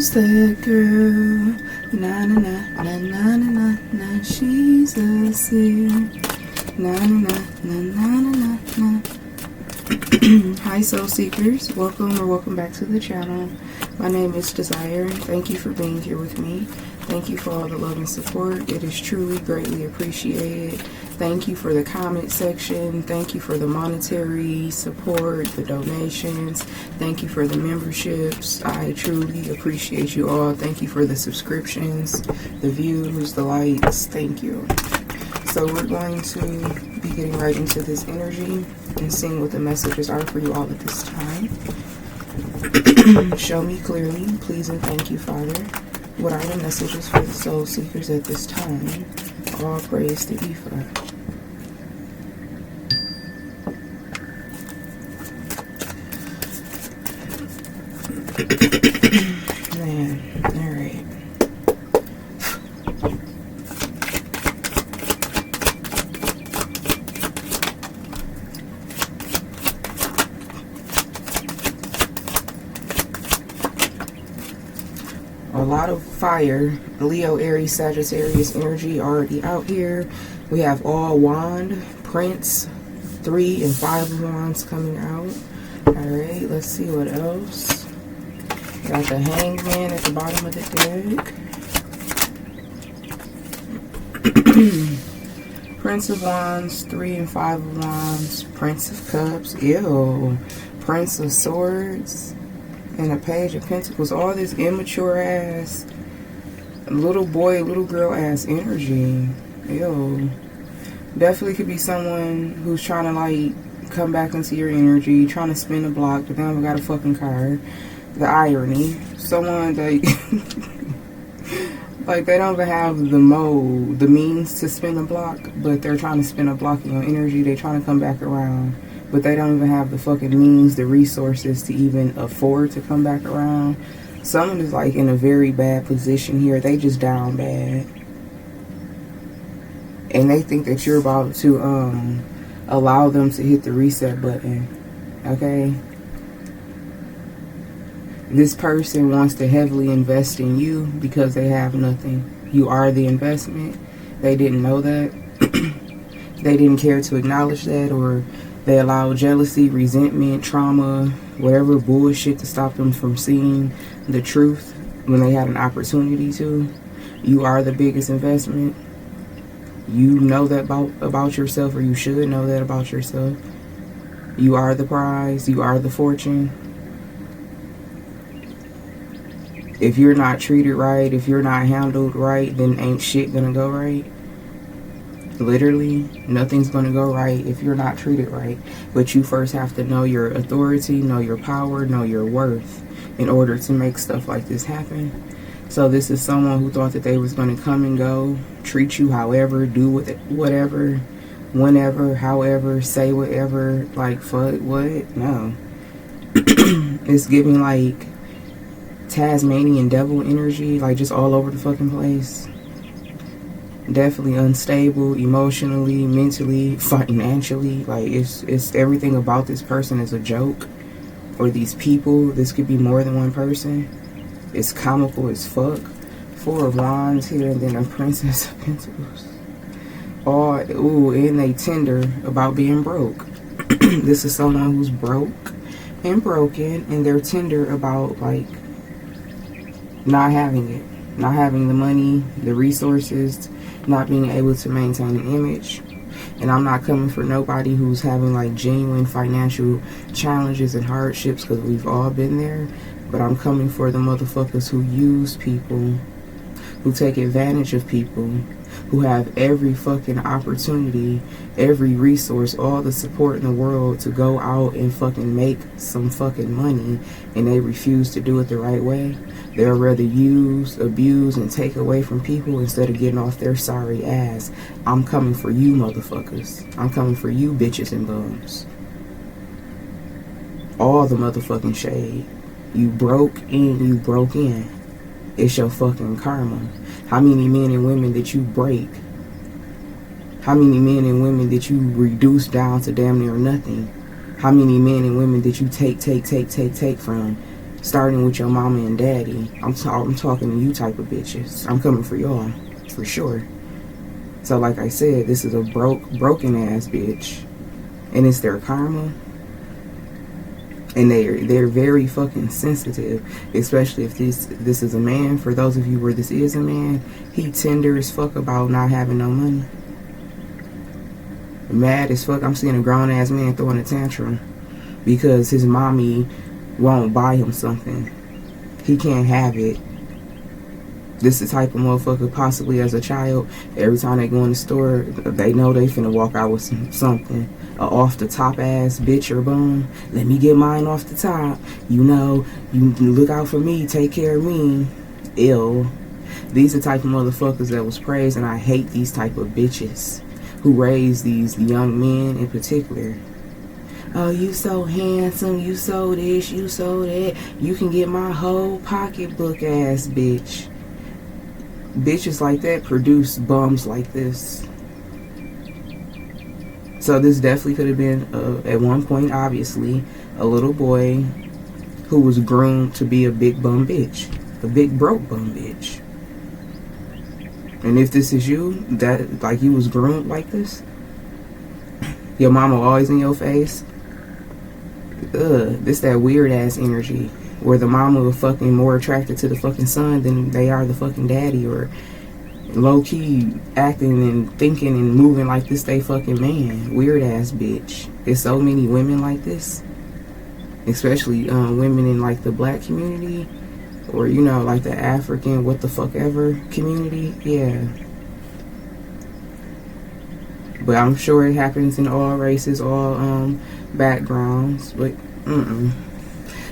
Who's that girl? Na na na na na na na. She's a seer. Na na na na na na na. Hi soul seekers, welcome back to the channel. My name is Desire. Thank you for being here with me. Thank you for all the love and support. It is truly greatly appreciated. Thank you for the comment section. Thank you for the monetary support, the donations. Thank you for the memberships. I truly appreciate you all. Thank you for the subscriptions, the views, the likes. Thank you. So we're going to be getting right into this energy and seeing what the messages are for you all at this time. Show me clearly, please and thank you, Father. What are the messages for the soul seekers at this time? All praise to Ifa. Man, alright. A lot of fire, Leo, Aries, Sagittarius energy already out here. We have all wand, Prince, 3 and 5 of wands coming out. Alright, let's see what else. Got the Hangman at the bottom of the deck. Prince of Wands, 3 and 5 of wands, Prince of Cups, ew, Prince of Swords, and a Page of Pentacles. All this immature ass, little boy, little girl ass energy. Ew. Definitely could be someone who's trying to like come back into your energy, trying to spin a block, but they haven't got a fucking car. The irony. Someone that like they don't even have the means to spin a block, but they're trying to spin a block in your energy. They're trying to come back around, but they don't even have the fucking means, the resources to even afford to come back around. Someone is like in a very bad position here. They just down bad. And they think that you're about to allow them to hit the reset button. Okay? This person wants to heavily invest in you because they have nothing. You are the investment. They didn't know that. They didn't care to acknowledge that, or they allow jealousy, resentment, trauma, whatever bullshit to stop them from seeing the truth when they had an opportunity to. You are the biggest investment. You know that about yourself, or you should know that about yourself. You are the prize. You are the fortune. If you're not treated right, if you're not handled right, then ain't shit gonna go right. Literally, nothing's gonna go right if you're not treated right. But you first have to know your authority, know your power, know your worth in order to make stuff like this happen. So this is someone who thought that they was gonna come and go, treat you however, do whatever, whenever, however, say whatever, like fuck, what? No. It's giving like Tasmanian devil energy, like just all over the fucking place. Definitely unstable emotionally, mentally, financially. Like it's everything about this person is a joke, or these people. This could be more than one person. It's comical as fuck. 4 of Wands here, and then a Princess of Pentacles. Oh, ooh, and they tender about being broke. This is someone who's broke and broken, and they're tender about like not having it, not having the money, the resources, not being able to maintain an image. And I'm not coming for nobody who's having like genuine financial challenges and hardships, because we've all been there. But I'm coming for the motherfuckers who use people, who take advantage of people, who have every fucking opportunity, every resource, all the support in the world to go out and fucking make some fucking money, and they refuse to do it the right way. They'll rather use, abuse, and take away from people instead of getting off their sorry ass. I'm coming for you motherfuckers. I'm coming for you bitches and bums. All the motherfucking shade. You broke and you broke in. It's your fucking karma. How many men and women that you break? How many men and women that you reduce down to damn near nothing? How many men and women that you take from Starting with your mama and daddy. I'm talking to you type of bitches. I'm coming for y'all, for sure. So like I said, this is a broken ass bitch, and it's their karma. And they're very fucking sensitive, especially if this is a man. For those of you where this is a man, he tender as fuck about not having no money. Mad as fuck. I'm seeing a grown ass man throwing a tantrum because his mommy won't buy him something. He can't have it. This is the type of motherfucker possibly as a child, every time they go in the store, they know they finna walk out with something. A off the top ass bitch or bum. Let me get mine off the top. You know, you look out for me, take care of me. Ill. These are the type of motherfuckers that was praised, and I hate these type of bitches who raise these young men in particular. Oh, you so handsome, you so this, you so that. You can get my whole pocketbook ass bitch. Bitches like that produce bums like this. So this definitely could have been, at one point, obviously, a little boy who was groomed to be a big bum bitch. A big broke bum bitch. And if this is you, that like you was groomed like this, your mama always in your face. This that weird ass energy where the mama was fucking more attracted to the fucking son than they are the fucking daddy, or low-key acting and thinking and moving like this they fucking man. Weird ass bitch. There's so many women like this, especially women in like the black community, or you know, like the African what the fuck ever community. Yeah, but I'm sure it happens in all races, all backgrounds, but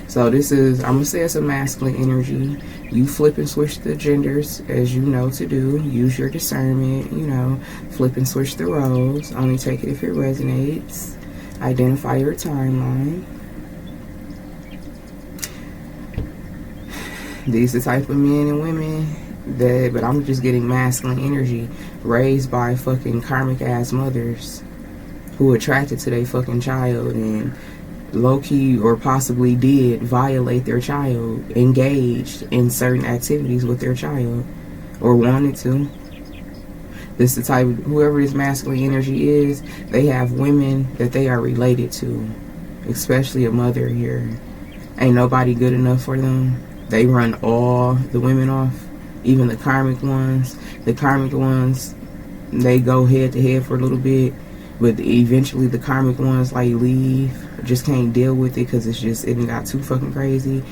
so this is, I'm gonna say it's a masculine energy. You flip and switch the genders as you know to do. Use your discernment, you know, flip and switch the roles. Only take it if it resonates. Identify your timeline. These are the type of men and women that, but I'm just getting masculine energy, raised by fucking karmic ass mothers who attracted to their fucking child and low-key or possibly did violate their child, engaged in certain activities with their child, or wanted to. This is the type of, whoever this masculine energy is, they have women that they are related to, especially a mother here. Ain't nobody good enough for them. They run all the women off, even the karmic ones. The karmic ones, they go head to head for a little bit, but eventually the karmic ones like leave, just can't deal with it because it's just, it got too fucking crazy.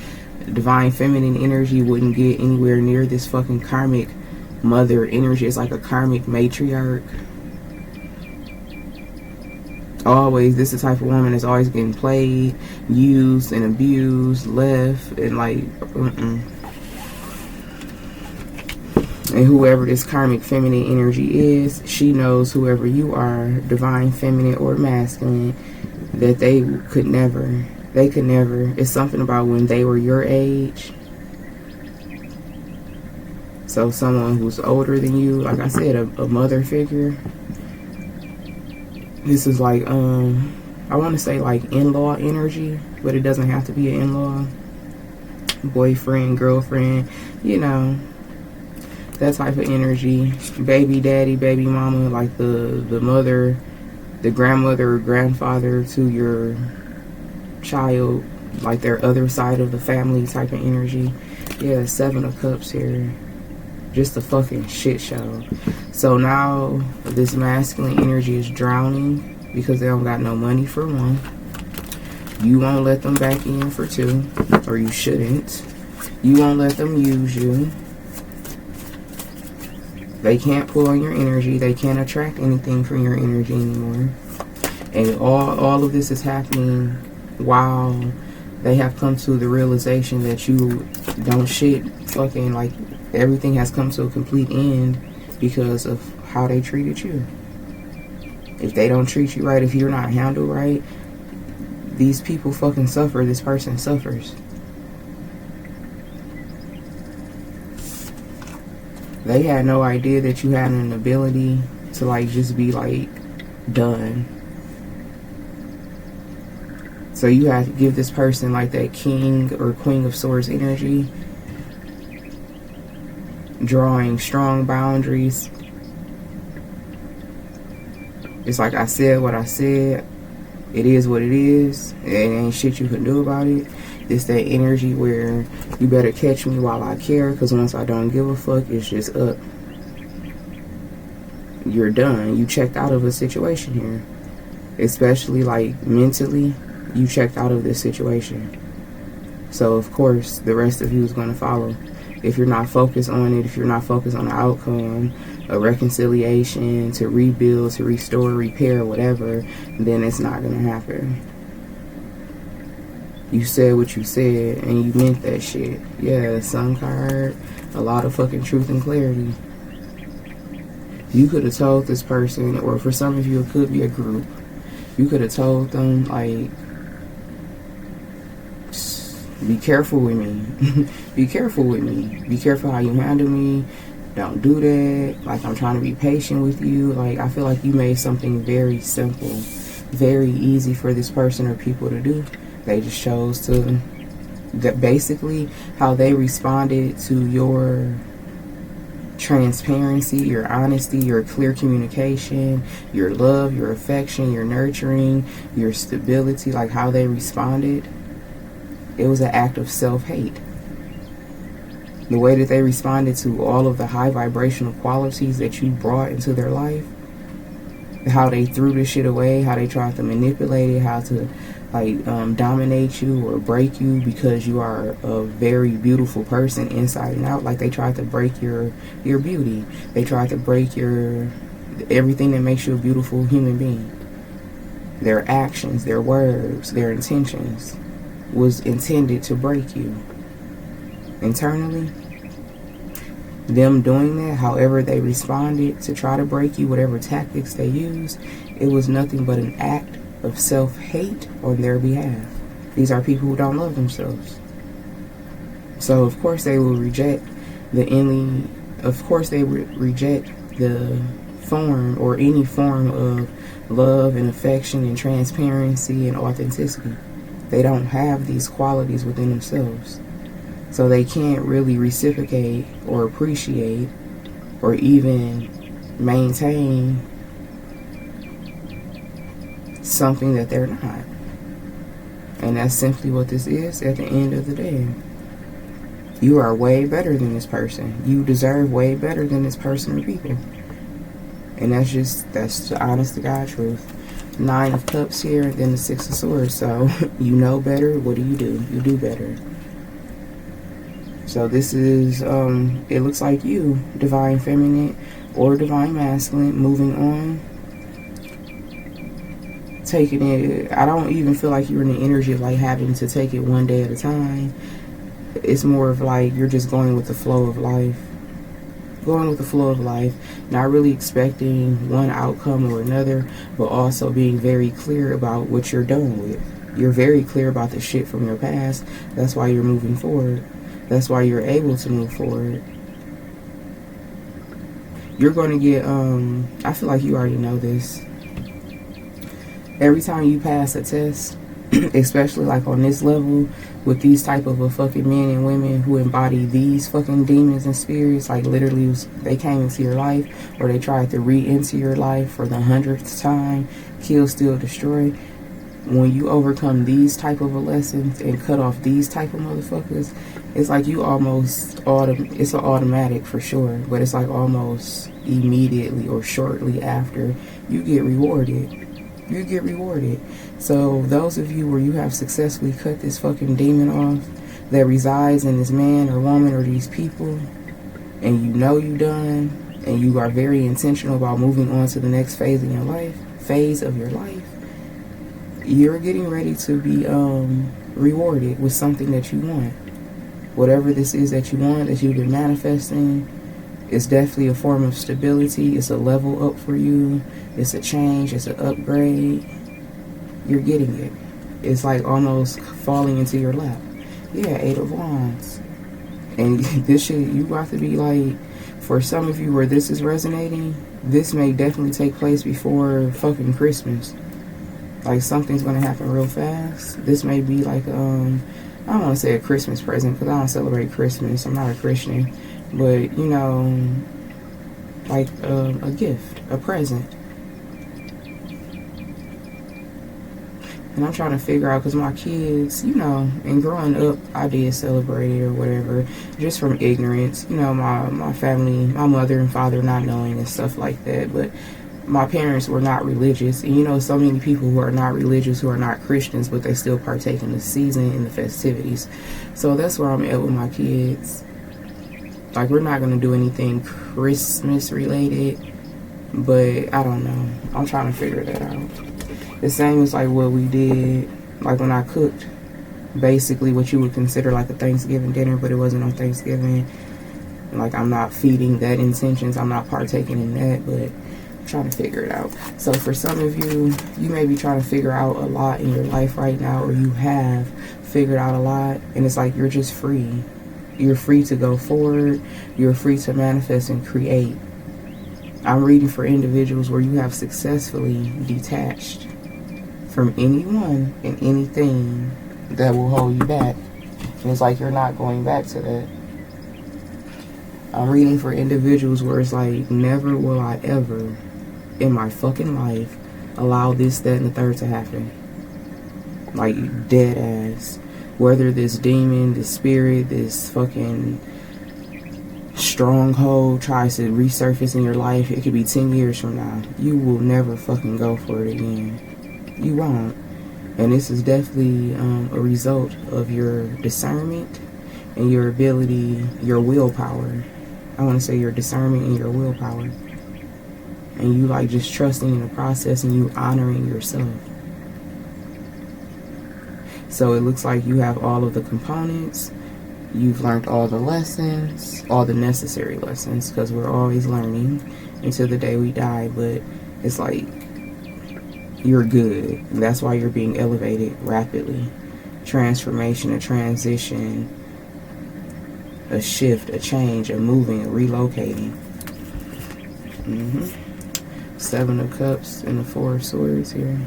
Divine feminine energy wouldn't get anywhere near this fucking karmic mother energy. It's like a karmic matriarch. Always, this is the type of woman that's always getting played, used and abused, left, and like, And whoever this karmic feminine energy is, she knows whoever you are, divine feminine or masculine, that they could never, it's something about when they were your age. So someone who's older than you, like I said, a mother figure. This is like, I want to say like in-law energy, but it doesn't have to be an in-law. Boyfriend, girlfriend, you know, that type of energy. Baby daddy, baby mama, like the mother, the grandmother or grandfather to your child, like their other side of the family type of energy. Yeah, 7 of Cups here. Just a fucking shit show. So now this masculine energy is drowning because they don't got no money for one. You won't let them back in for 2, or you shouldn't. You won't let them use you. They can't pull on your energy. They can't attract anything from your energy anymore. And all of this is happening while they have come to the realization that you don't shit fucking, like, everything has come to a complete end because of how they treated you. If they don't treat you right, if you're not handled right, these people fucking suffer. This person suffers. They had no idea that you had an ability to like just be like done. So you have to give this person like that King or Queen of Swords energy, drawing strong boundaries. It's like, I said what I said. It is what it is. It ain't shit you can do about it. It's that energy where you better catch me while I care, because once I don't give a fuck, it's just up. You're done. You checked out of a situation here. Especially like mentally, you checked out of this situation. So of course, the rest of you is going to follow. If you're not focused on it, if you're not focused on the outcome, a reconciliation, to rebuild, to restore, repair, whatever, then it's not going to happen. You said what you said, and you meant that shit. Yeah, Sun card, a lot of fucking truth and clarity. You could have told this person, or for some of you, it could be a group. You could have told them, like, be careful with me. Be careful with me. Be careful how you handle me. Don't do that. Like, I'm trying to be patient with you. Like, I feel like you made something very simple, very easy for this person or people to do. They just chose to, that basically how they responded to your transparency, your honesty, your clear communication, your love, your affection, your nurturing, your stability, like how they responded. It was an act of self-hate. The way that they responded to all of the high vibrational qualities that you brought into their life, how they threw this shit away, how they tried to manipulate it, how to like dominate you or break you because you are a very beautiful person inside and out. Like they tried to break your beauty. They tried to break your everything that makes you a beautiful human being. Their actions, their words, their intentions was intended to break you internally. Them doing that, however they responded to try to break you, whatever tactics they used, it was nothing but an act of self-hate on their behalf. These are people who don't love themselves. So of course they will reject reject the form or any form of love and affection and transparency and authenticity. They don't have these qualities within themselves. So they can't really reciprocate or appreciate or even maintain something that they're not. And that's simply what this is at the end of the day. You are way better than this person. You deserve way better than this person or people. And that's the honest to God truth. 9 of Cups here, and then the 6 of Swords. So you know better. What do? You do better. So this is, it looks like you, Divine Feminine or Divine Masculine, moving on. Taking it, I don't even feel like you're in the energy of like having to take it one day at a time. It's more of like you're just going with the flow of life. Going with the flow of life, not really expecting one outcome or another, but also being very clear about what you're done with. You're very clear about the shit from your past. That's why you're moving forward. That's why you're able to move forward. You're going to get, I feel like you already know this. Every time you pass a test, especially like on this level, with these type of a fucking men and women who embody these fucking demons and spirits, like literally they came into your life or they tried to re-enter your life for the 100th time, kill, steal, destroy. When you overcome these type of lessons and cut off these type of motherfuckers, it's like you almost it's an automatic for sure, but it's like almost immediately or shortly after you get rewarded. You get rewarded. So those of you where you have successfully cut this fucking demon off that resides in this man or woman or these people, and you know you done, and you are very intentional about moving on to the next phase of your life, you're getting ready to be rewarded with something that you want. Whatever this is that you want, that you've been manifesting, it's definitely a form of stability. It's a level up for you. It's a change. It's an upgrade. You're getting it. It's like almost falling into your lap. Yeah, 8 of Wands. And this shit, you about to be like, for some of you where this is resonating, this may definitely take place before fucking Christmas. Like, something's gonna happen real fast. This may be like, I don't want to say a Christmas present, because I don't celebrate Christmas. I'm not a Christian. But, you know, like a gift, a present. And I'm trying to figure out, because my kids, you know, and growing up, I did celebrate it or whatever, just from ignorance. You know, my family, my mother and father not knowing and stuff like that. But my parents were not religious. And, you know, so many people who are not religious, who are not Christians, but they still partake in the season and the festivities. So that's where I'm at with my kids. Like, we're not going to do anything Christmas related. But I don't know. I'm trying to figure that out. The same as like what we did, like when I cooked, basically what you would consider like a Thanksgiving dinner, but it wasn't on Thanksgiving. Like, I'm not feeding that intentions, I'm not partaking in that, but I'm trying to figure it out. So for some of you, you may be trying to figure out a lot in your life right now, or you have figured out a lot, and it's like you're just free. You're free to go forward, you're free to manifest and create. I'm reading for individuals where you have successfully detached from anyone and anything that will hold you back. And it's like you're not going back to that. I'm reading for individuals where it's like, never will I ever in my fucking life allow this, that, and the third to happen. Like, dead ass. Whether this demon, this spirit, this fucking stronghold tries to resurface in your life, it could be 10 years from now. You will never fucking go for it again. You won't. And this is definitely a result of your discernment and your ability, your willpower. I want to say your discernment and your willpower. And you like just trusting in the process and you honoring yourself. So it looks like you have all of the components. You've learned all the lessons, all the necessary lessons, because we're always learning until the day we die. But it's like, you're good. And that's why you're being elevated rapidly. Transformation, a transition, a shift, a change, a moving, a relocating. Seven of Cups and the Four of Swords here.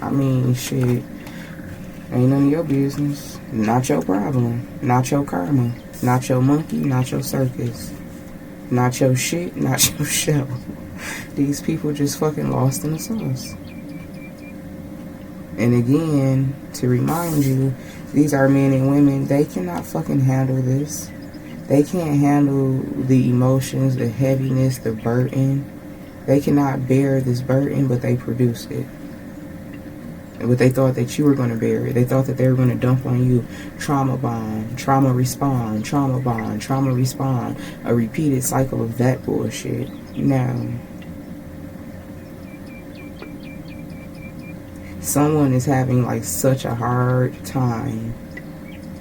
I mean, shit. Ain't none of your business. Not your problem. Not your karma. Not your monkey. Not your circus. Not your shit. Not your show. These people just fucking lost in the sauce. And again, to remind you, these are men and women. They cannot fucking handle this. They can't handle the emotions, the heaviness, the burden. They cannot bear this burden, but they produced it. But they thought that you were going to bear it. They thought that they were going to dump on you. Trauma bond, trauma respond, trauma bond, trauma respond. A repeated cycle of that bullshit. Now, someone is having like such a hard time.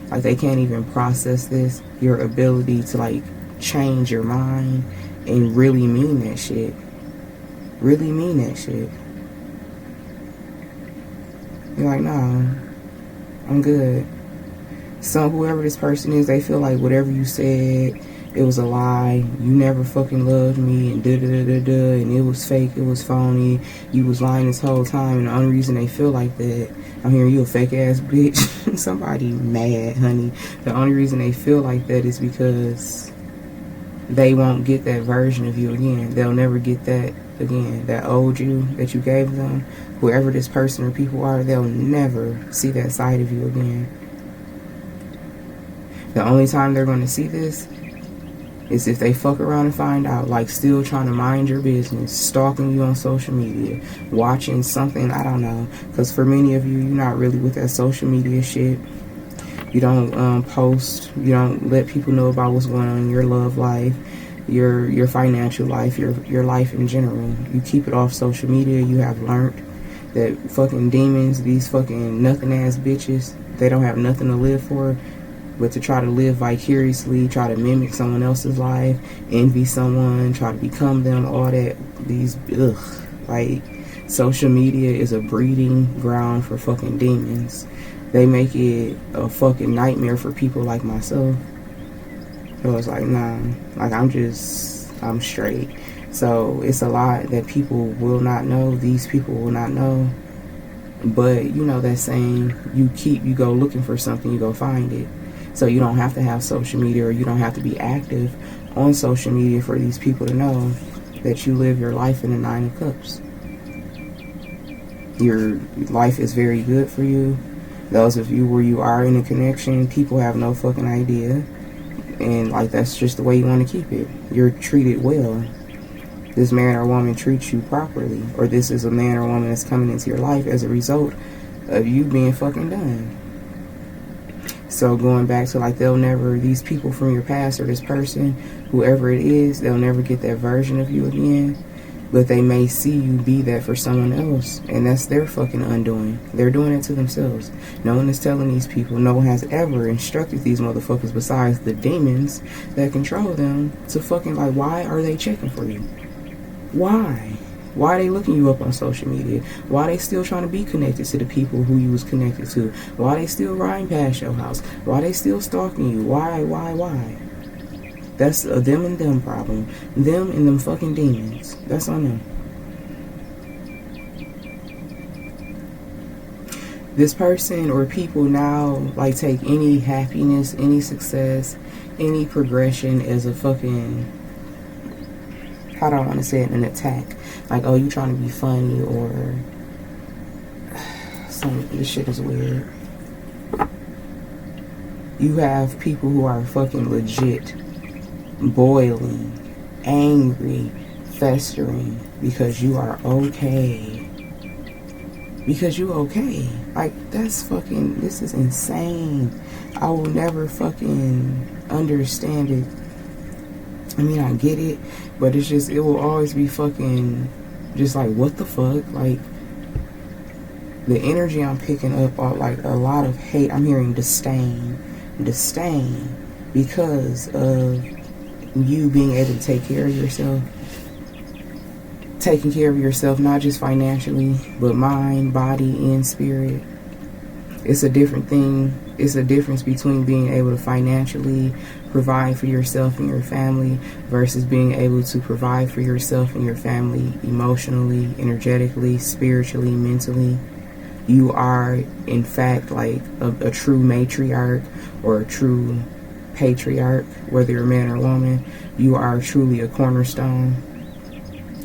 Like, they can't even process this. Your ability to like change your mind and really mean that shit. Really mean that shit. You're like, nah, I'm good. So whoever this person is, they feel like whatever you said, it was a lie. You never fucking loved me, and da-da-da-da-da, and it was fake, it was phony. You was lying this whole time, and the only reason they feel like that, I'm hearing you a fake ass bitch. Somebody mad, honey. The only reason they feel like that is because they won't get that version of you again. They'll never get that again. That old you that you gave them, whoever this person or people are, they'll never see that side of you again. The only time they're going to see this is if they fuck around and find out, like still trying to mind your business, stalking you on social media, watching something, I don't know. Because for many of you, you're not really with that social media shit. You don't post, you don't let people know about what's going on in your love life, your financial life, your life in general. You keep it off social media. You have learned that fucking demons, these fucking nothing ass bitches, they don't have nothing to live for but to try to live vicariously, try to mimic someone else's life, envy someone, try to become them, all that. These, like, social media is a breeding ground for fucking demons. They make it a fucking nightmare for people like myself. So it's like, nah, like I'm straight. So it's a lot that people will not know. These people will not know. But you know that saying, you go looking for something, you go find it. So you don't have to have social media, or you don't have to be active on social media for these people to know that you live your life in the Nine of Cups. Your life is very good for you. Those of you where you are in a connection, people have no fucking idea. And like, that's just the way you want to keep it. You're treated well. This man or woman treats you properly. Or this is a man or woman that's coming into your life as a result of you being fucking done. So going back to like, these people from your past, or this person, whoever it is, they'll never get that version of you again. But they may see you be that for someone else, and that's their fucking undoing. They're doing it to themselves. No one is telling these people. No one has ever instructed these motherfuckers besides the demons that control them to fucking, like, why are they checking for you? Why? Why are they looking you up on social media? Why are they still trying to be connected to the people who you was connected to? Why are they still riding past your house? Why are they still stalking you? Why? That's a them and them problem. Them and them fucking demons. That's on them. This person or people now, like, take any happiness, any success, any progression as a fucking, how do I want to say it, an attack. Like, oh, you trying to be funny, or this shit is weird. You have people who are fucking legit boiling, angry, festering because you are okay. Because you okay. Like, that's fucking, this is insane. I will never fucking understand it. I mean, I get it, but it's just, it will always be fucking just like, what the fuck? Like, the energy I'm picking up are like a lot of hate. I'm hearing disdain because of you being able to take care of yourself. Taking care of yourself, not just financially, but mind, body, and spirit. It's a different thing. It's a difference between being able to financially provide for yourself and your family versus being able to provide for yourself and your family emotionally, energetically, spiritually, mentally. You are, in fact, like a true matriarch or a true patriarch, whether you're a man or a woman. You are truly a cornerstone.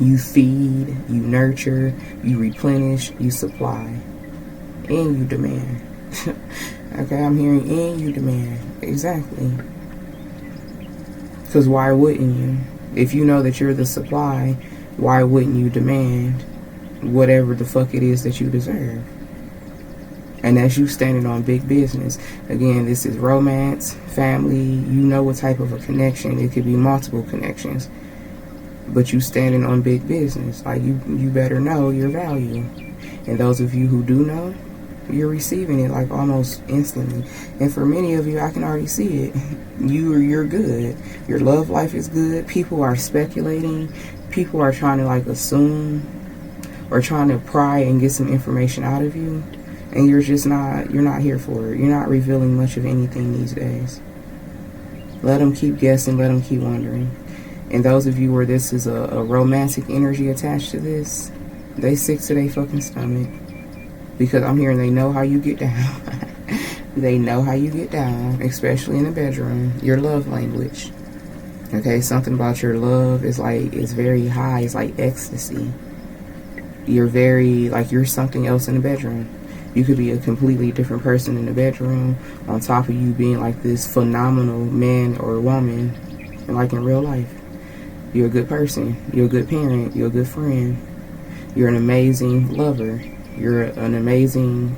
You feed, you nurture, you replenish, you supply, and you demand. Okay, I'm hearing and you demand. Exactly. Because why wouldn't you? If you know that you're the supply, why wouldn't you demand whatever the fuck it is that you deserve? And that's you standing on big business. Again, this is romance, family. You know what type of a connection. It could be multiple connections. But you standing on big business. Like, you better know your value. And those of you who do know, you're receiving it like almost instantly. And for many of you, I can already see it. You're good. Your love life is good. People are speculating. People are trying to like assume or trying to pry and get some information out of you. And you're not here for it. You're not revealing much of anything these days. Let them keep guessing. Let them keep wondering. And those of you where this is a romantic energy attached to this, they sick to their fucking stomach. Because I'm hearing they know how you get down. They know how you get down, especially in the bedroom. Your love language. Okay, something about your love is like, it's very high. It's like ecstasy. You're very, like, you're something else in the bedroom. You could be a completely different person in the bedroom, on top of you being like this phenomenal man or woman, and like in real life. You're a good person. You're a good parent. You're a good friend. You're an amazing lover. You're an amazing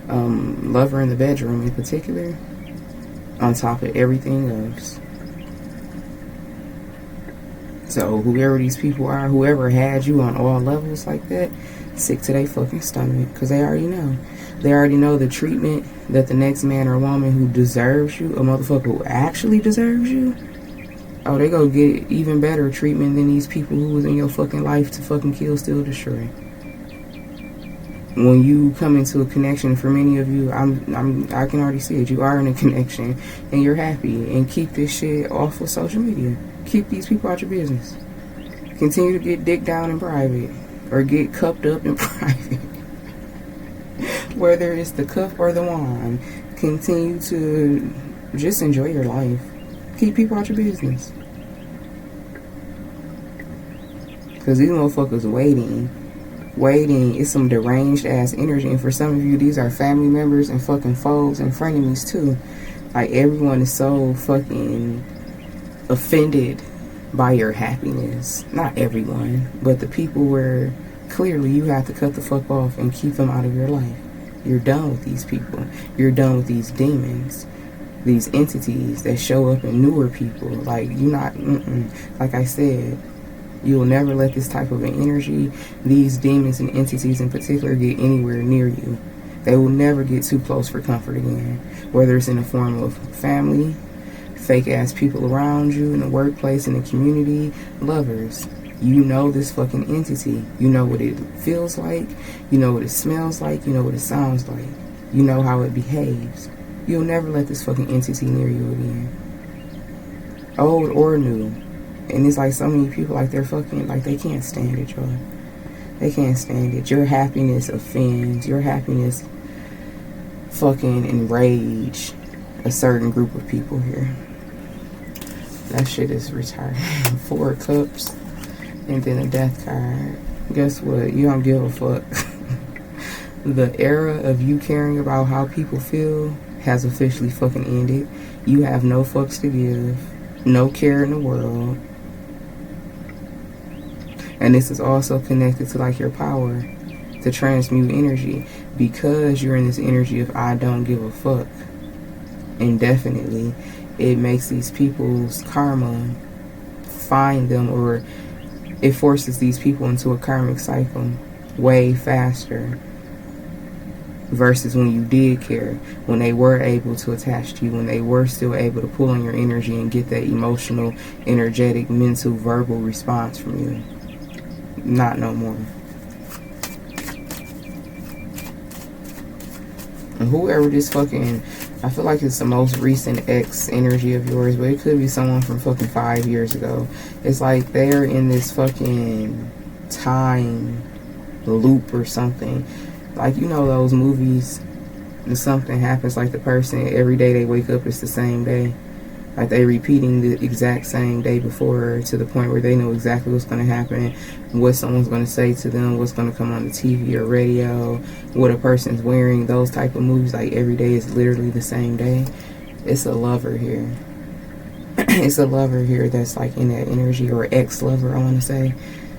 lover in the bedroom in particular, on top of everything else. So whoever these people are, whoever had you on all levels like that, sick to their fucking stomach, because they already know. They already know the treatment that the next man or woman who deserves you, a motherfucker who actually deserves you, oh, they gonna get even better treatment than these people who was in your fucking life to fucking kill, steal, destroy. When you come into a connection, for many of you, I can already see it. You are in a connection and you're happy. And keep this shit off of social media. Keep these people out your business. Continue to get dick down in private, or get cupped up in private. Whether it's the cup or the wand, continue to just enjoy your life. Keep people out your business. Because these motherfuckers waiting is some deranged ass energy. And for some of you, these are family members and fucking foes and frenemies too. Like, everyone is so fucking offended by your happiness. Not everyone, but the people where clearly you have to cut the fuck off and keep them out of your life. You're done with these people. You're done with these demons, these entities that show up in newer people. Like, you're not, like I said, you will never let this type of an energy, these demons and entities in particular, get anywhere near you. They will never get too close for comfort again. Whether it's in the form of family, fake ass people around you, in the workplace, in the community, lovers. You know this fucking entity. You know what it feels like. You know what it smells like. You know what it sounds like. You know how it behaves. You'll never let this fucking entity near you again. Old or new. And it's like so many people, like, they're fucking, like, they can't stand it, y'all. They can't stand it. Your happiness offends. Your happiness fucking enrage a certain group of people here. That shit is retired. 4 of Cups and then a Death card. Guess what? You don't give a fuck. The era of you caring about how people feel has officially fucking ended. You have no fucks to give. No care in the world. And this is also connected to, like, your power to transmute energy, because you're in this energy of I don't give a fuck indefinitely. It makes these people's karma find them, or it forces these people into a karmic cycle way faster versus when you did care, when they were able to attach to you, when they were still able to pull on your energy and get that emotional, energetic, mental, verbal response from you. Not no more. And whoever this fucking, I feel like it's the most recent ex energy of yours, but it could be someone from fucking 5 years ago. It's like they're in this fucking time loop or something. Like, you know those movies, and something happens, like the person, every day they wake up, it's the same day. Like, they repeating the exact same day before, to the point where they know exactly what's going to happen, what someone's going to say to them, what's going to come on the TV or radio, what a person's wearing. Those type of movies, like, every day is literally the same day. It's a lover here. It's a lover here that's, like, in that energy, or ex-lover, I want to say.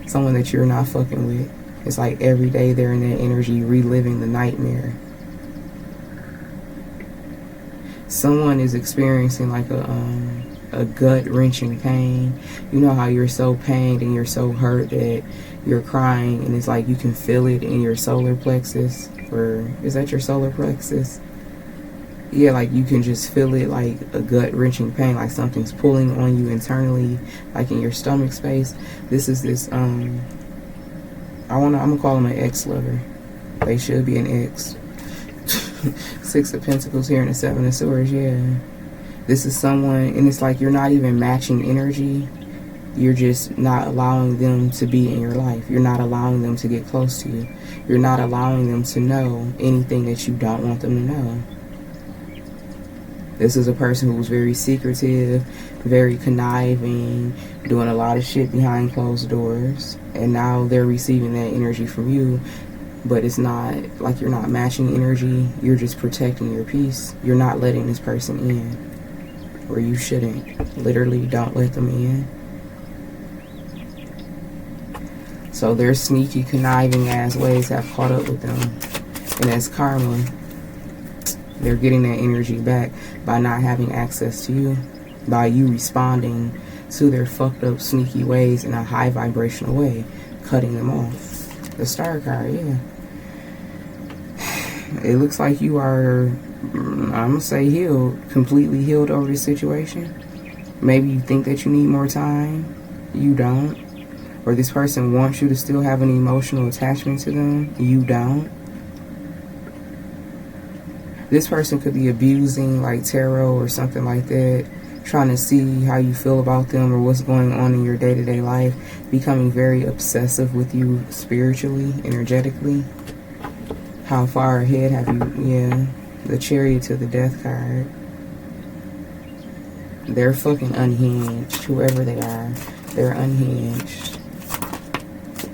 Someone that you're not fucking with. It's like every day they're in that energy, reliving the nightmare. Someone is experiencing like a gut-wrenching pain. You know how you're so pained and you're so hurt that you're crying, and it's like you can feel it in your solar plexus. Or is that your solar plexus? Yeah, like you can just feel it, like a gut-wrenching pain, like something's pulling on you internally, like in your stomach space. This is this I'm gonna call them an ex-lover. They should be an ex. 6 of Pentacles here and the 7 of Swords. Yeah, this is someone, and it's like you're not even matching energy. You're just not allowing them to be in your life. You're not allowing them to get close to you. You're not allowing them to know anything that you don't want them to know. This is a person who's very secretive, very conniving, doing a lot of shit behind closed doors, and now they're receiving that energy from you. But it's not like you're not matching energy. You're just protecting your peace. You're not letting this person in where you shouldn't. Literally, don't let them in. So their sneaky, conniving ass ways have caught up with them. And as karma, they're getting that energy back by not having access to you, by you responding to their fucked up, sneaky ways in a high vibrational way, cutting them off. The Star card, yeah. It looks like you are, I'm gonna say, healed, completely healed over this situation. Maybe you think that you need more time. You don't. Or this person wants you to still have an emotional attachment to them. You don't. This person could be abusing, like tarot or something like that, trying to see how you feel about them or what's going on in your day-to-day life, becoming very obsessive with you spiritually, energetically. How far ahead have you? Yeah, the Chariot to the Death card. They're fucking unhinged. Whoever they are, they're unhinged.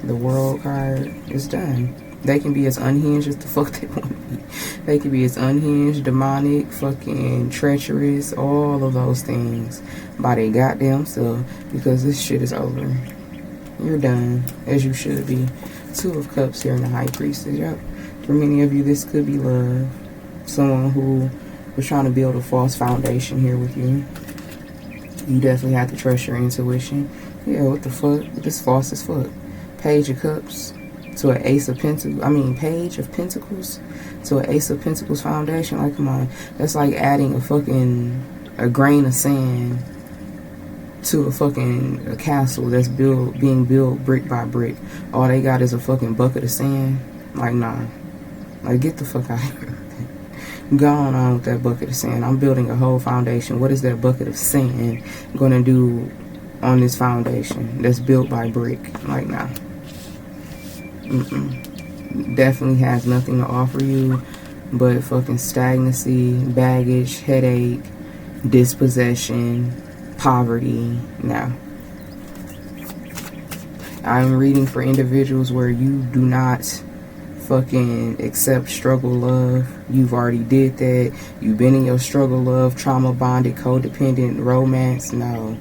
The World card is done. They can be as unhinged as the fuck they want to be. They can be as unhinged, demonic, fucking treacherous, all of those things by their goddamn self, because this shit is over. You're done, as you should be. Two of Cups here in the High Priestess. Yep. For many of you, this could be love. Someone who was trying to build a false foundation here with you. You definitely have to trust your intuition. Yeah, what the fuck? This false as fuck. Page of Cups to an Ace of Pentacles. I mean, Page of Pentacles to an Ace of Pentacles foundation. Like, come on. That's like adding a grain of sand to a castle that's being built brick by brick. All they got is a fucking bucket of sand. Like, nah. Like, get the fuck out of here. Go on with that bucket of sand. I'm building a whole foundation. What is that bucket of sand gonna do on this foundation that's built by brick? Like, nah. Definitely has nothing to offer you but fucking stagnancy, baggage, headache, dispossession, poverty. Now, I'm reading for individuals where you do not fucking accept struggle love. You've already did that. You've been in your struggle love, trauma bonded, codependent romance. No.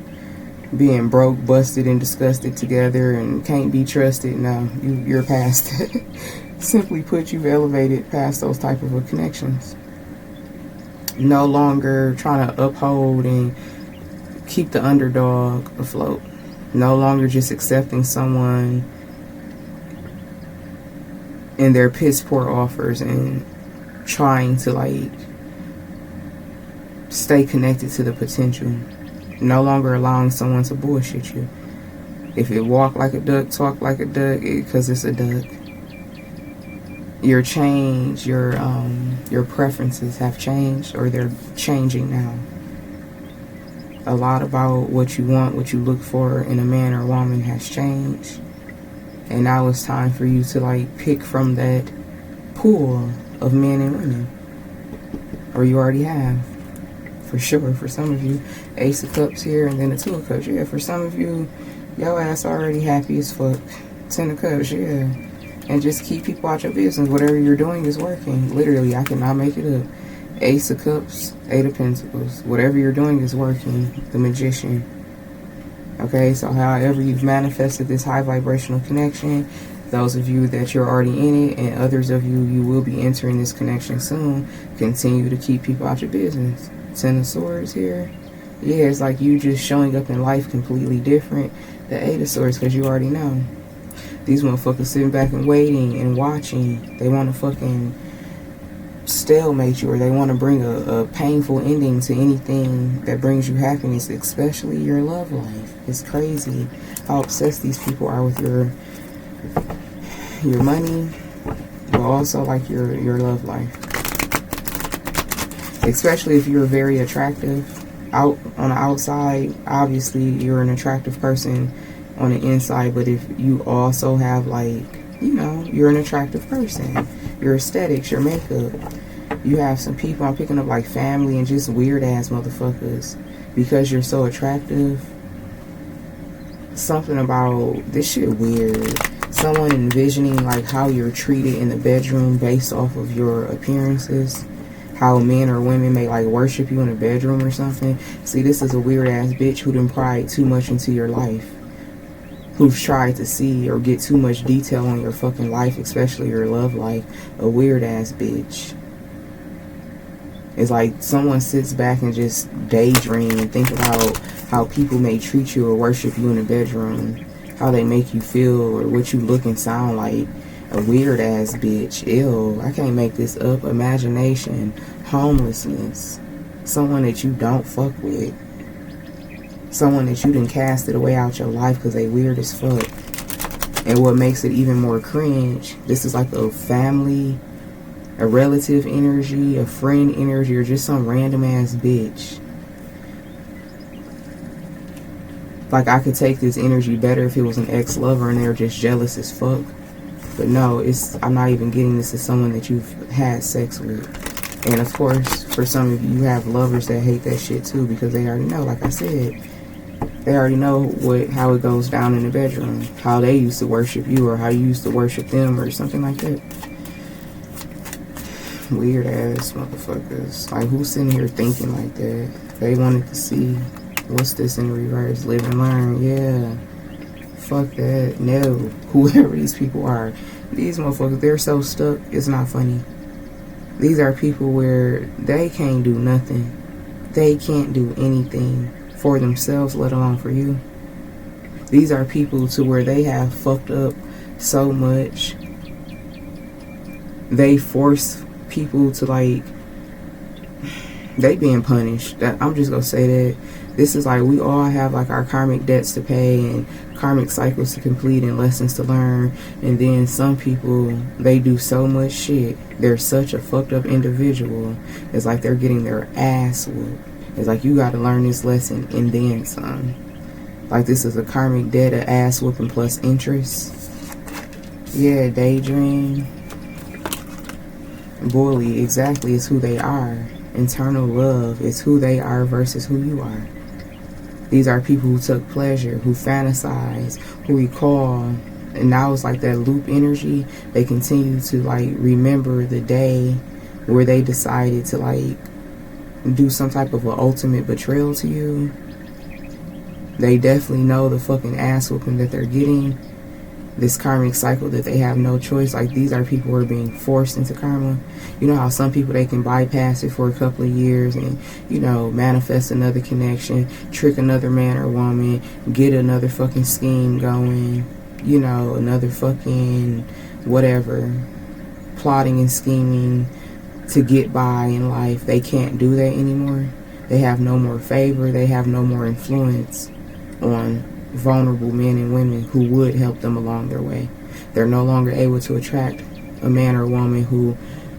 Being broke, busted, and disgusted together and can't be trusted. No, you're past it. Simply put, you've elevated past those type of connections. No longer trying to uphold and keep the underdog afloat. No longer just accepting someone in their piss poor offers and trying to like stay connected to the potential. No longer allowing someone to bullshit you. If it walk like a duck, talk like a duck, because it's a duck. Your change, your preferences have changed, or they're changing now. A lot about what you want, what you look for in a man or woman has changed. And now it's time for you to like pick from that pool of men and women. Or you already have. For sure, for some of you, Ace of Cups here and then the Two of Cups. Yeah, for some of you, your ass already happy as fuck. Ten of Cups, yeah. And just keep people out your business. Whatever you're doing is working. Literally, I cannot make it up. Ace of Cups, Eight of Pentacles. Whatever you're doing is working. The Magician. Okay, so however you've manifested this high vibrational connection, those of you that you're already in it, and others of you, you will be entering this connection soon, continue to keep people out your business. Ten of Swords here. Yeah, it's like you just showing up in life completely different. The Eight of Swords, because you already know. These motherfuckers sitting back and waiting and watching. They want to fucking stalemate you, or they want to bring a painful ending to anything that brings you happiness, especially your love life. It's crazy how obsessed these people are with your money, but also like your love life. Especially if you're very attractive out on the outside. Obviously you're an attractive person on the inside, but if you also have like, you know, you're an attractive person, your aesthetics, your makeup, you have some people, I'm picking up like family and just weird ass motherfuckers because you're so attractive. Something about this shit weird. Someone envisioning like how you're treated in the bedroom based off of your appearances. How men or women may like worship you in a bedroom or something. See, this is a weird ass bitch who done pried too much into your life. Who's tried to see or get too much detail on your fucking life, especially your love life. A weird ass bitch. It's like someone sits back and just daydream and think about how people may treat you or worship you in the bedroom. How they make you feel or what you look and sound like. A weird ass bitch. Ew, I can't make this up. Imagination. Homelessness. Someone that you don't fuck with. Someone that you done casted away out your life because they weird as fuck. And what makes it even more cringe, this is like a family, a relative energy, a friend energy, or just some random ass bitch. Like I could take this energy better if it was an ex-lover and they're just jealous as fuck. But no, I'm not even getting this as someone that you've had sex with. And of course, for some of you, you have lovers that hate that shit too, because they already know, like I said, they already know how it goes down in the bedroom, how they used to worship you, or how you used to worship them, or something like that. Weird ass motherfuckers. Like, who's sitting here thinking like that? They wanted to see, what's this in reverse? Live and learn. Yeah. Fuck that. No. Whoever these people are, these motherfuckers, they're so stuck, it's not funny. These are people where they can't do nothing. They can't do anything for themselves, let alone for you. These are people to where they have fucked up so much. They force people to, like, they being punished. I'm just gonna say that. This is like, we all have like our karmic debts to pay and karmic cycles to complete and lessons to learn. And then some people, they do so much shit. They're such a fucked up individual. It's like they're getting their ass whooped. It's like, you got to learn this lesson and then some. Like, this is a karmic debt of ass whooping plus interest. Yeah, daydream. Bully, exactly, is who they are. Internal love is who they are versus who you are. These are people who took pleasure, who fantasize, who recall, and now it's like that loop energy. They continue to, like, remember the day where they decided to, like, do some type of an ultimate betrayal to you. They definitely know the fucking ass whooping that they're getting. This karmic cycle that they have no choice. Like, these are people who are being forced into karma. You know how some people, they can bypass it for a couple of years and, you know, manifest another connection, trick another man or woman, get another fucking scheme going, you know, another fucking whatever, plotting and scheming to get by in life. They can't do that anymore. They have no more favor. They have no more influence on vulnerable men and women who would help them along their way. They're no longer able to attract a man or woman who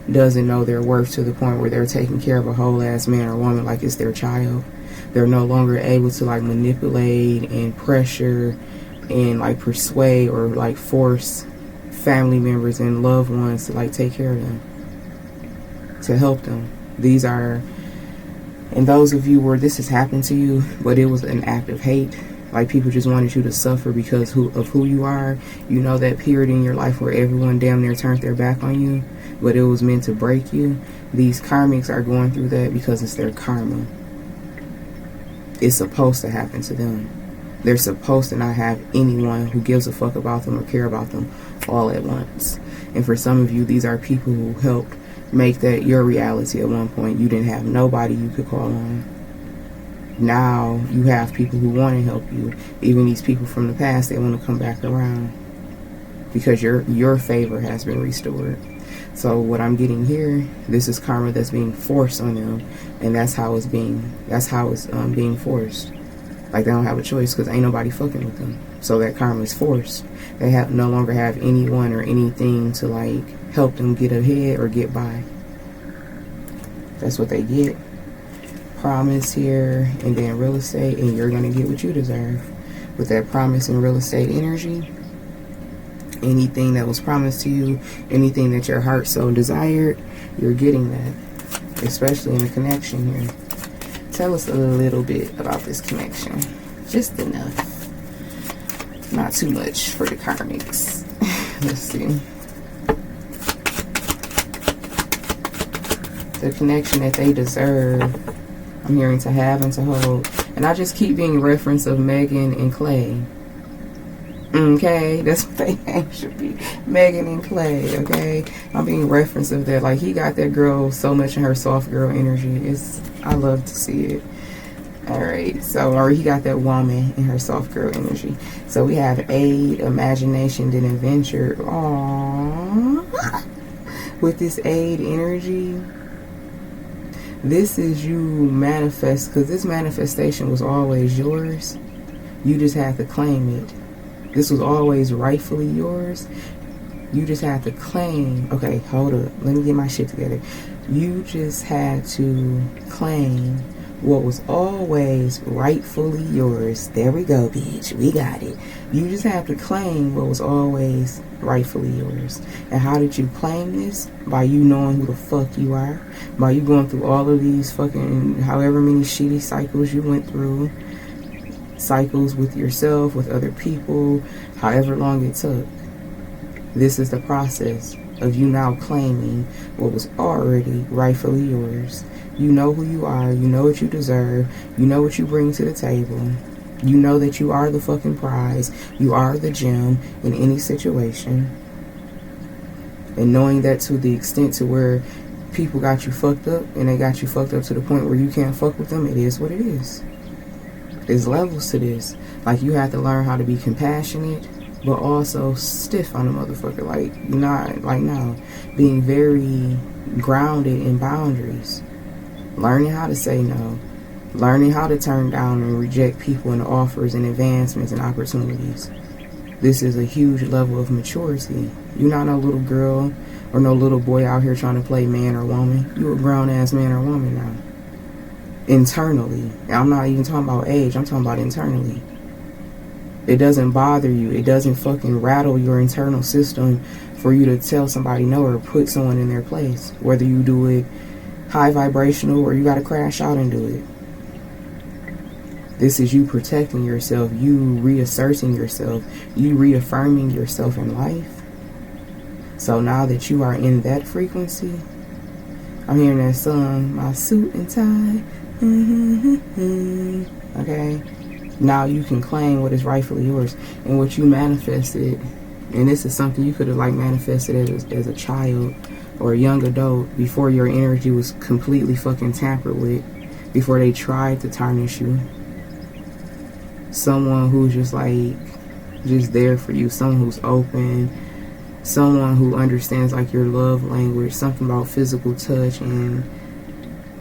doesn't know their worth to the point where they're taking care of a whole ass man or woman like it's their child. They're no longer able to, like, manipulate and pressure and, like, persuade or, like, force family members and loved ones to, like, take care of them, to help them. These are, and those of you where this has happened to you, but it was an act of hate, like, people just wanted you to suffer because of who you are. You know that period in your life where everyone damn near turned their back on you, but it was meant to break you. These karmics are going through that because it's their karma. It's supposed to happen to them. They're supposed to not have anyone who gives a fuck about them or care about them all at once. And for some of you, these are people who helped make that your reality at one point. You didn't have nobody you could call on. Now you have people who want to help you. Even these people from the past, they want to come back around because your favor has been restored. So what I'm getting here, this is karma that's being forced on them, and that's how it's being forced. Like, they don't have a choice because ain't nobody fucking with them. So that karma is forced. They no longer have anyone or anything to, like, help them get ahead or get by. That's what they get. Promise here, and then real estate, and you're going to get what you deserve. With that promise and real estate energy, anything that was promised to you, anything that your heart so desired, you're getting that. Especially in the connection here. Tell us a little bit about this connection. Just enough. Not too much for the karmics. Let's see. The connection that they deserve. I'm hearing to have and to hold. And I just keep being reference of Megan and Clay. Okay, that's what they name should be. Megan and Clay, okay? I'm being reference of that. Like, he got that girl so much in her soft girl energy. I love to see it. Alright, so, or he got that woman in her soft girl energy. So we have aid, imagination, then adventure. Aww. With this aid energy, this is you manifest, because this manifestation was always yours. You just have to claim it. This was always rightfully yours. You just have to claim. Okay, hold up. Let me get my shit together. You just had to claim what was always rightfully yours. There we go, bitch. We got it. You just have to claim what was always rightfully yours. And how did you claim this? By you knowing who the fuck you are. By you going through all of these fucking however many shitty cycles you went through. Cycles with yourself, with other people, however long it took. This is the process of you now claiming what was already rightfully yours. You know who you are. You know what you deserve. You know what you bring to the table. You know that you are the fucking prize. You are the gem in any situation. And knowing that to the extent to where people got you fucked up, and they got you fucked up to the point where you can't fuck with them, it is what it is. There's levels to this. Like, you have to learn how to be compassionate, but also stiff on a motherfucker. Like, you're not, like, no. Being very grounded in boundaries. Learning how to say no. Learning how to turn down and reject people and offers and advancements and opportunities. This is a huge level of maturity. You're not no little girl or no little boy out here trying to play man or woman. You're a grown-ass man or woman now. Internally. I'm not even talking about age. I'm talking about internally. It doesn't bother you. It doesn't fucking rattle your internal system for you to tell somebody no or put someone in their place. Whether you do it high vibrational or you got to crash out and do it. This is you protecting yourself. You reasserting yourself. You reaffirming yourself in life. So now that you are in that frequency, I'm hearing that song, my suit and tie. Okay, now you can claim what is rightfully yours and what you manifested. And this is something you could have like manifested as a child or a young adult before your energy was completely fucking tampered with, before they tried to tarnish you. Someone who's just like just there for you, someone who's open, someone who understands like your love language, something about physical touch. And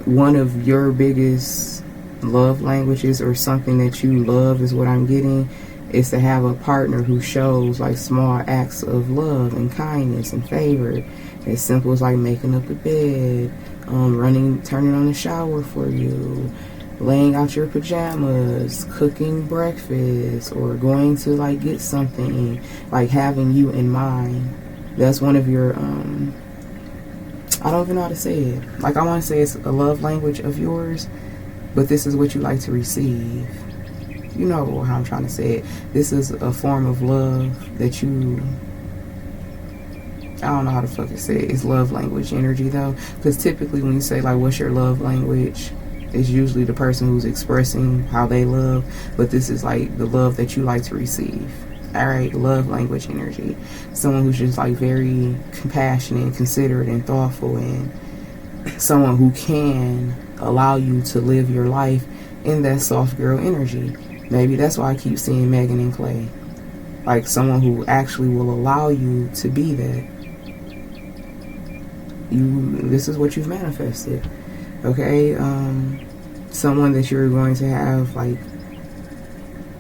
one of your biggest love languages, or something that you love, is what I'm getting, is to have a partner who shows like small acts of love and kindness and favor, as simple as like making up the bed, turning on the shower for you, laying out your pajamas, cooking breakfast, or going to like get something, like having you in mind. That's one of your I don't even know how to say it. Like, I want to say it's a love language of yours, but this is what you like to receive. You know how I'm trying to say it. This is a form of love that you, I don't know how to fucking say it. It's love language energy though. Because typically when you say like, what's your love language? It's usually the person who's expressing how they love. But this is like the love that you like to receive. Alright, love language energy. Someone who's just like very compassionate and considerate and thoughtful, and someone who can allow you to live your life in that soft girl energy. Maybe that's why I keep seeing Megan and Clay. Like someone who actually will allow you to be that. This is what you've manifested. Okay? Someone that you're going to have like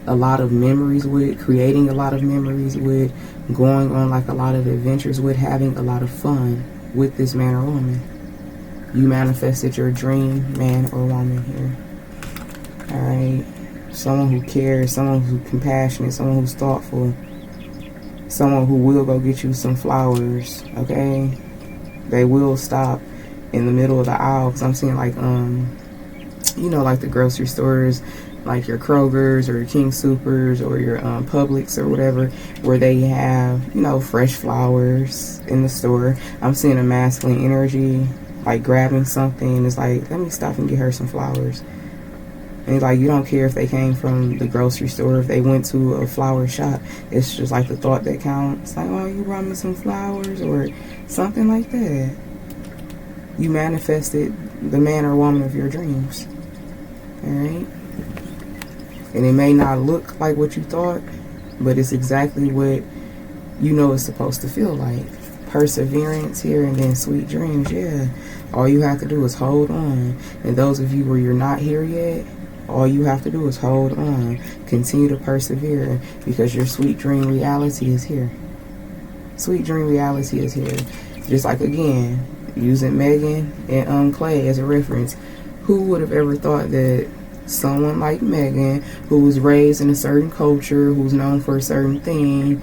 a lot of memories with, creating a lot of memories with, going on like a lot of adventures with, having a lot of fun with this man or woman. You manifested your dream man or woman here. Alright? Someone who cares, someone who's compassionate, someone who's thoughtful, someone who will go get you some flowers, okay? They will stop in the middle of the aisle, because I'm seeing like, you know, like the grocery stores, like your Kroger's or your King Soopers or your Publix or whatever, where they have, you know, fresh flowers in the store. I'm seeing a masculine energy, like grabbing something, and it's like, let me stop and get her some flowers. And it's like, you don't care if they came from the grocery store, if they went to a flower shop. It's just like the thought that counts. It's like, oh, you brought me some flowers or something like that. You manifested the man or woman of your dreams. Alright? And it may not look like what you thought, but it's exactly what you know it's supposed to feel like. Perseverance here, and then sweet dreams. Yeah. All you have to do is hold on. And those of you where you're not here yet, all you have to do is hold on. Continue to persevere, because your sweet dream reality is here. Sweet dream reality is here. Just like, again, using Megan and Clay as a reference. Who would have ever thought that someone like Megan, who was raised in a certain culture, who's known for a certain thing,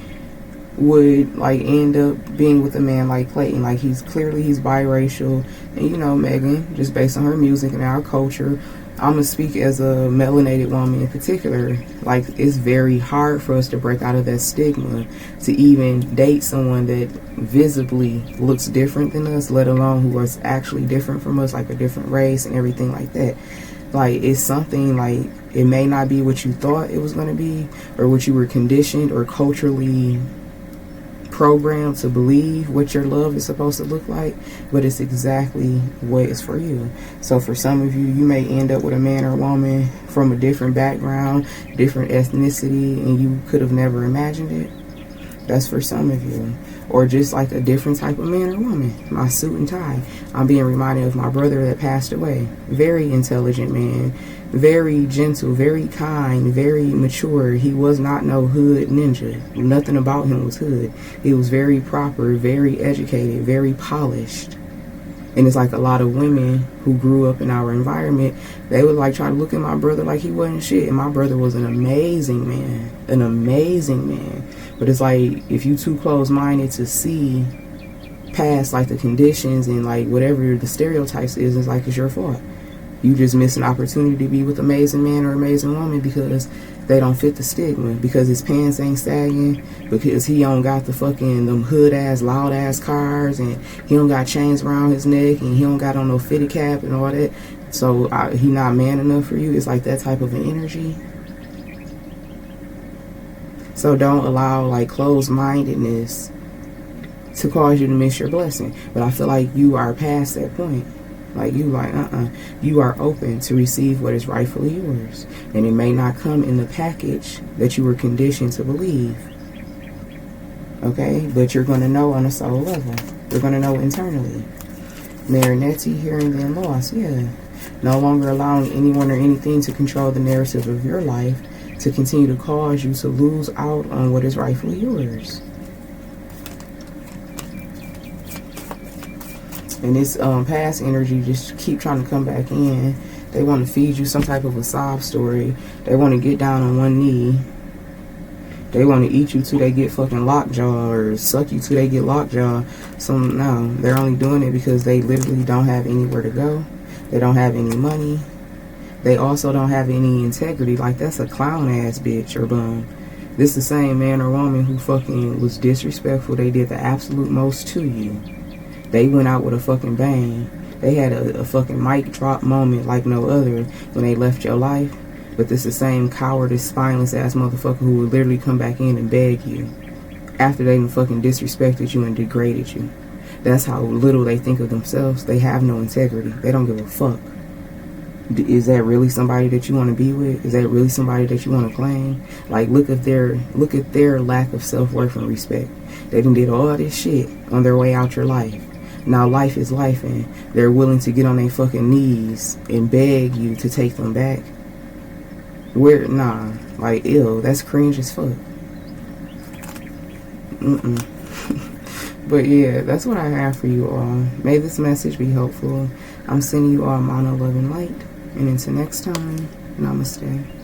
would like end up being with a man like Clayton? Like, he's biracial, and you know, Megan, just based on her music and our culture, I'm gonna speak as a melanated woman in particular. Like, it's very hard for us to break out of that stigma to even date someone that visibly looks different than us, let alone who is actually different from us, like a different race and everything like that. Like, it's something like, it may not be what you thought it was gonna be, or what you were conditioned or culturally programmed to believe what your love is supposed to look like, but it's exactly what is for you. So for some of you, you may end up with a man or woman from a different background, different ethnicity, and you could have never imagined it. That's for some of you. Or just like a different type of man or woman. My suit and tie. I'm being reminded of my brother that passed away. Very intelligent man. Very gentle, very kind, very mature. He was not no hood ninja. Nothing about him was hood. He was very proper, very educated, very polished. And it's like a lot of women who grew up in our environment, they would like try to look at my brother like he wasn't shit. And my brother was an amazing man. An amazing man. But it's like, if you too close-minded to see past like the conditions and like whatever the stereotypes is, it's like it's your fault. You just miss an opportunity to be with an amazing man or amazing woman because they don't fit the stigma, because his pants ain't sagging, because he don't got the fucking them hood ass loud ass cars, and he don't got chains around his neck, and he don't got on no fitted cap and all that. So he not man enough for you. It's like that type of an energy. So don't allow like closed-mindedness to cause you to miss your blessing. But I feel like you are past that point. Like, you like, you are open to receive what is rightfully yours. And it may not come in the package that you were conditioned to believe. Okay? But you're going to know on a soul level. You're going to know internally. Marinetti, hearing then lost. Yeah. No longer allowing anyone or anything to control the narrative of your life, to continue to cause you to lose out on what is rightfully yours. And this past energy just keep trying to come back in. They want to feed you some type of a sob story. They want to get down on one knee. They want to eat you till they get fucking lockjaw, or suck you till they get lockjaw. So no, they're only doing it because they literally don't have anywhere to go. They don't have any money. They also don't have any integrity. Like, that's a clown ass bitch or bum. This the same man or woman who fucking was disrespectful. They did the absolute most to you. They went out with a fucking bang. They had a fucking mic drop moment like no other when they left your life. But this the same cowardice, spineless ass motherfucker who would literally come back in and beg you after they fucking disrespected you and degraded you. That's how little they think of themselves. They have no integrity. They don't give a fuck. Is that really somebody that you want to be with? Is that really somebody that you want to claim? Like, look at their lack of self-worth and respect. They done did all this shit on their way out your life. Now life is life, and they're willing to get on their fucking knees and beg you to take them back. Nah, like, ew, that's cringe as fuck. But yeah, that's what I have for you all. May this message be helpful. I'm sending you all mono love and light. And until next time, namaste.